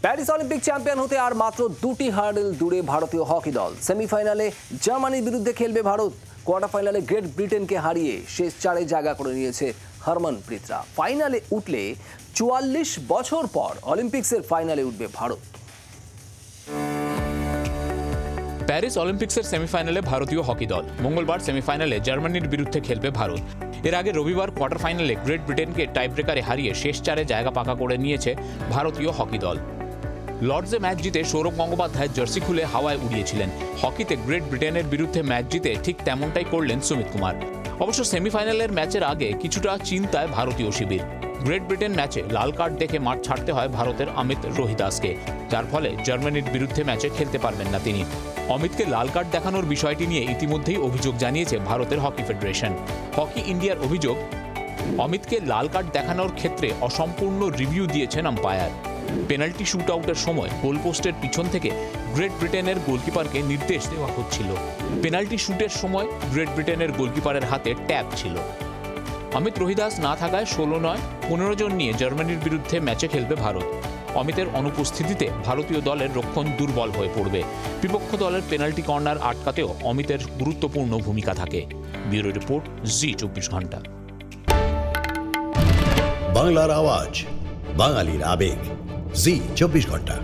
Paris Olympic champion হতে আর মাত্র 2টি হার্ডেল দূরে ভারতীয় হকি দল। সেমিফাইনালে জার্মানির বিরুদ্ধে খেলবে ভারত। কোয়ার্টার ফাইনালে গ্রেট ব্রিটেনকে হারিয়ে শেষ 4-এ জায়গা করে নিয়েছে হরমনপ্রীতরা। ফাইনালে উঠলে 44 বছর পর অলিম্পিক্সের ফাইনালে উঠবে ভারত। প্যারিস অলিম্পিক্সের সেমিফাইনালে ভারতীয় হকি দল। মঙ্গলবার সেমিফাইনালে জার্মানির বিরুদ্ধে খেলবে ভারত। এর আগে রবিবার কোয়ার্টার ফাইনালে গ্রেট ব্রিটেনকে টাইব্রেকারে হারিয়ে শেষ 4-এ জায়গা পাকা করে নিয়েছে ভারতীয় হকি দল। লর্ডসে ম্যাচ জিতে সৌরভ গঙ্গোপাধ্যায় জার্সি খুলে হাওয়ায় উড়িয়েছিলেন। হকিতে গ্রেট ব্রিটেনের বিরুদ্ধে ম্যাচ জিতে ঠিক তেমনটাই করলেন সুমিত কুমার। অবশ্য সেমিফাইনালের ম্যাচের আগে কিছুটা চিন্তায় ভারতীয় শিবির। গ্রেট ব্রিটেন ম্যাচে লাল কার্ড দেখে মাঠ ছাড়তে হয় ভারতের অমিত রোহিদাসকে, যার ফলে জার্মানির বিরুদ্ধে ম্যাচে খেলতে পারবেন না তিনি। অমিতকে লাল কার্ড দেখানোর বিষয়টি নিয়ে ইতিমধ্যেই অভিযোগ জানিয়েছে ভারতের হকি ফেডারেশন। হকি ইন্ডিয়ার অভিযোগ, অমিতকে লাল কার্ড দেখানোর ক্ষেত্রে অসম্পূর্ণ রিভিউ দিয়েছেন আম্পায়ার। পেনাল্টি শুট আউটের সময় গোলপোস্টের পিছন থেকে গ্রেট ব্রিটেনের গোলকিপারকে নির্দেশ দেওয়া হচ্ছিল। পেনাল্টি শুটের সময় গ্রেট ব্রিটেনের গোলকিপারের হাতে ট্যাব ছিল। অমিত রোহিদাস না থাকায় 16 নয় 15 জন নিয়ে জার্মানির বিরুদ্ধে ম্যাচে খেলবে ভারত। অমিতের অনুপস্থিতিতে ভারতীয় দলের রক্ষণ দুর্বল হয়ে পড়বে। বিপক্ষ দলের পেনাল্টি কর্নার আটকাতেও অমিতের গুরুত্বপূর্ণ ভূমিকা থাকে। ব্যুরো রিপোর্ট, জি 24 ঘন্টা। বাংলার আওয়াজ, বাঙালির আবেগ, জি 24 ঘন্টা।